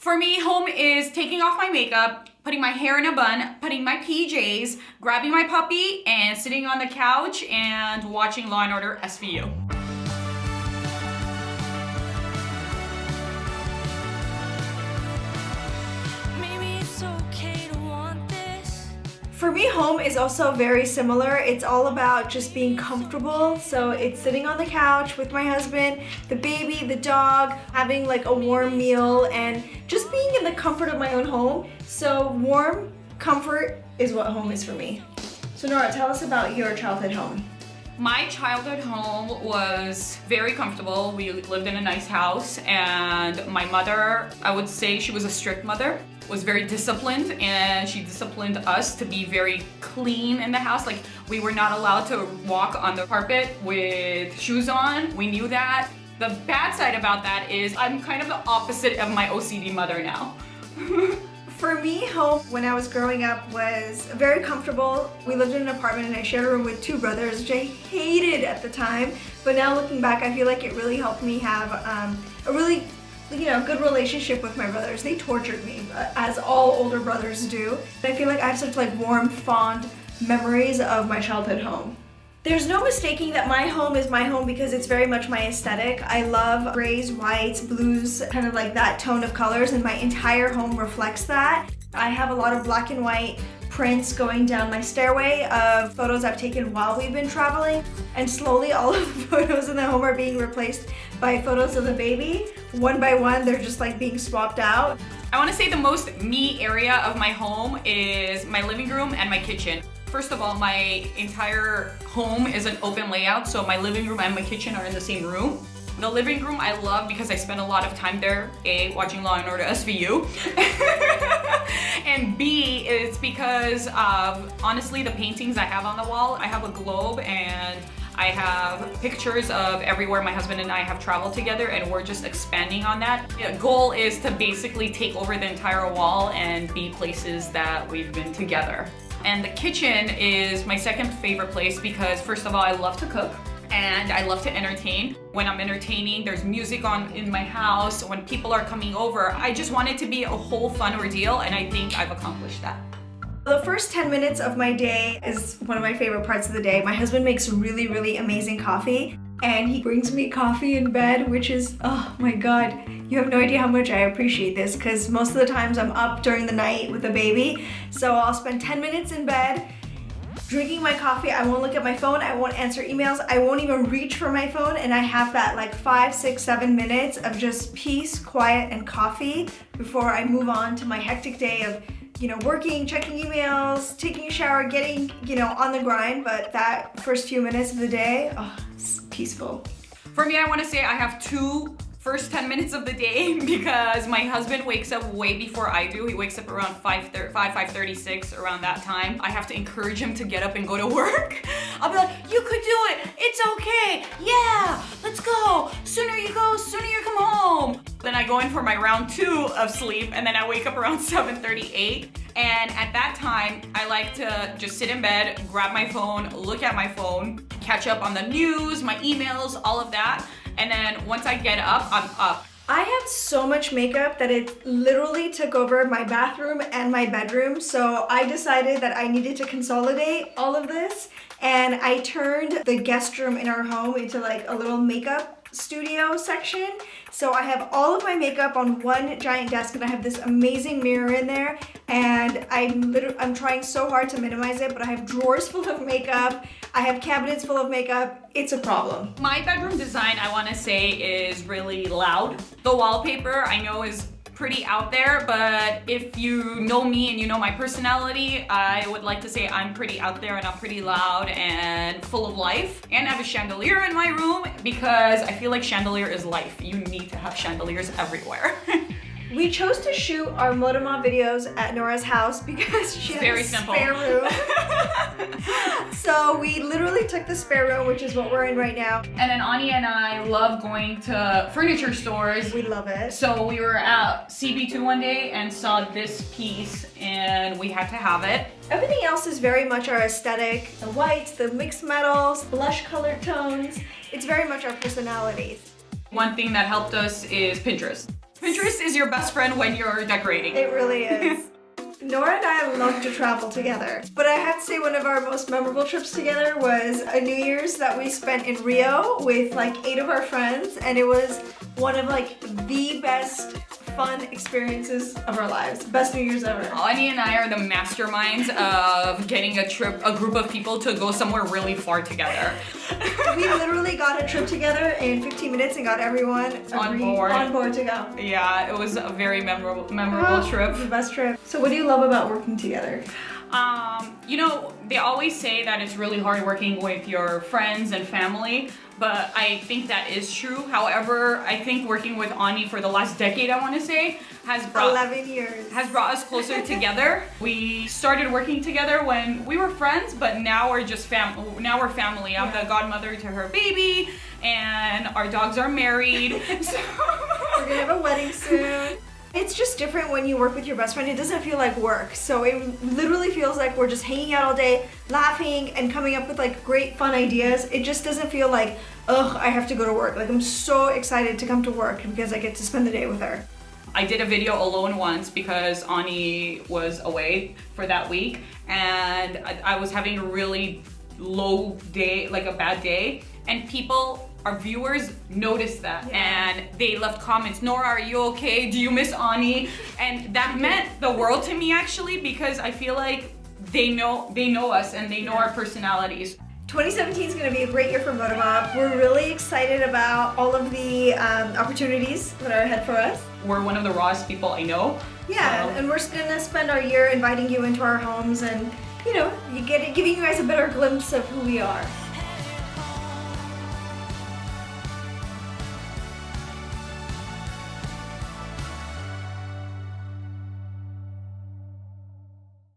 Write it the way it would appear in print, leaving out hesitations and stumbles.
For me, home is taking off my makeup, putting my hair in a bun, putting my PJs, grabbing my puppy, and sitting on the couch and watching Law & Order SVU. For me, home is also very similar. It's all about just being comfortable. So it's sitting on the couch with my husband, the baby, the dog, having like a warm meal, and just being in the comfort of my own home. So warm comfort is what home is for me. So Nora, tell us about your childhood home. My childhood home was very comfortable. We lived in a nice house, and my mother, I would say she was a strict mother, was very disciplined, and she disciplined us to be very clean in the house. Like, we were not allowed to walk on the carpet with shoes on. We knew that. The bad side about that is I'm kind of the opposite of my OCD mother now. For me, home when I was growing up was very comfortable. We lived in an apartment and I shared a room with two brothers, which I hated at the time. But now looking back, I feel like it really helped me have a really good relationship with my brothers. They tortured me, as all older brothers do. I feel like I have such warm, fond memories of my childhood home. There's no mistaking that my home is my home because it's very much my aesthetic. I love grays, whites, blues, kind of like that tone of colors, and my entire home reflects that. I have a lot of black and white prints going down my stairway of photos I've taken while we've been traveling, and slowly all of the photos in the home are being replaced by photos of the baby. One by one, they're just being swapped out. I want to say the most me area of my home is my living room and my kitchen. First of all, my entire home is an open layout, so my living room and my kitchen are in the same room. The living room I love because I spend a lot of time there, A, watching Law & Order SVU, and B, it's because of, honestly, the paintings I have on the wall. I have a globe and I have pictures of everywhere my husband and I have traveled together, and we're just expanding on that. The goal is to basically take over the entire wall and be places that we've been together. And the kitchen is my second favorite place because, first of all, I love to cook and I love to entertain. When I'm entertaining, there's music on in my house. When people are coming over, I just want it to be a whole fun ordeal, and I think I've accomplished that. The first 10 minutes of my day is one of my favorite parts of the day. My husband makes really, really amazing coffee, and he brings me coffee in bed, which is, oh my God, you have no idea how much I appreciate this, because most of the times I'm up during the night with the baby. So I'll spend 10 minutes in bed drinking my coffee. I won't look at my phone. I won't answer emails. I won't even reach for my phone. And I have that 5, 6, 7 minutes of just peace, quiet, and coffee before I move on to my hectic day of working, checking emails, taking a shower, getting, on the grind. But that first few minutes of the day, oh, it's peaceful. For me, I want to say I have two first 10 minutes of the day because my husband wakes up way before I do. He wakes up around 5:36, around that time. I have to encourage him to get up and go to work. I'll be like, you could do it. It's okay. Yeah, let's go. Sooner you go, sooner you come home. Then I go in for my round 2 of sleep, and then I wake up around 7:38. And at that time, I like to just sit in bed, grab my phone, look at my phone, catch up on the news, my emails, all of that. And then once I get up, I'm up. I have so much makeup that it literally took over my bathroom and my bedroom. So I decided that I needed to consolidate all of this. And I turned the guest room in our home into a little makeup studio section. So I have all of my makeup on one giant desk, and I have this amazing mirror in there, and I'm trying so hard to minimize it, but I have drawers full of makeup, I have cabinets full of makeup. It's a problem. My bedroom design, I want to say, is really loud. The wallpaper I know is pretty out there, but if you know me and you know my personality, I would like to say I'm pretty out there and I'm pretty loud and full of life. And I have a chandelier in my room because I feel like chandelier is life. You need to have chandeliers everywhere. We chose to shoot our ModaMob videos at Nora's house because she has a spare room. So we literally took the spare room, which is what we're in right now. And then Ani and I love going to furniture stores. We love it. So we were at CB2 one day and saw this piece, and we had to have it. Everything else is very much our aesthetic. The whites, the mixed metals, blush colored tones. It's very much our personalities. One thing that helped us is Pinterest. Pinterest is your best friend when you're decorating. It really is. Nora and I love to travel together, but I have to say one of our most memorable trips together was a New Year's that we spent in Rio with like 8 of our friends, and it was one of like the best fun experiences of our lives. Best New Year's ever. Ani and I are the masterminds of getting a group of people to go somewhere really far together. We literally got a trip together in 15 minutes and got everyone On board to go. Yeah, it was a very memorable trip. The best trip. So what do you love about working together? You know, they always say that it's really hard working with your friends and family, but I think that is true. However, I think working with Ani for the last decade, I want to say, has brought 11 years. Has brought us closer together. We started working together when we were friends, but now we're just now we're family. I'm the godmother to her baby, and our dogs are married. So we're gonna have a wedding soon. It's just different when you work with your best friend. It doesn't feel like work. So it literally feels like we're just hanging out all day, laughing and coming up with like great fun ideas. It just doesn't feel like, ugh, I have to go to work. Like I'm so excited to come to work because I get to spend the day with her. I did a video alone once because Ani was away for that week, and I was having a really low day, like a bad day, and our viewers noticed that, and they left comments. Nora, are you okay? Do you miss Ani? And that meant the world to me actually, because I feel like they know us and they know our personalities. 2017 is going to be a great year for ModaMob. We're really excited about all of the opportunities that are ahead for us. We're one of the rawest people I know. Yeah, and we're going to spend our year inviting you into our homes and, you know, giving you guys a better glimpse of who we are.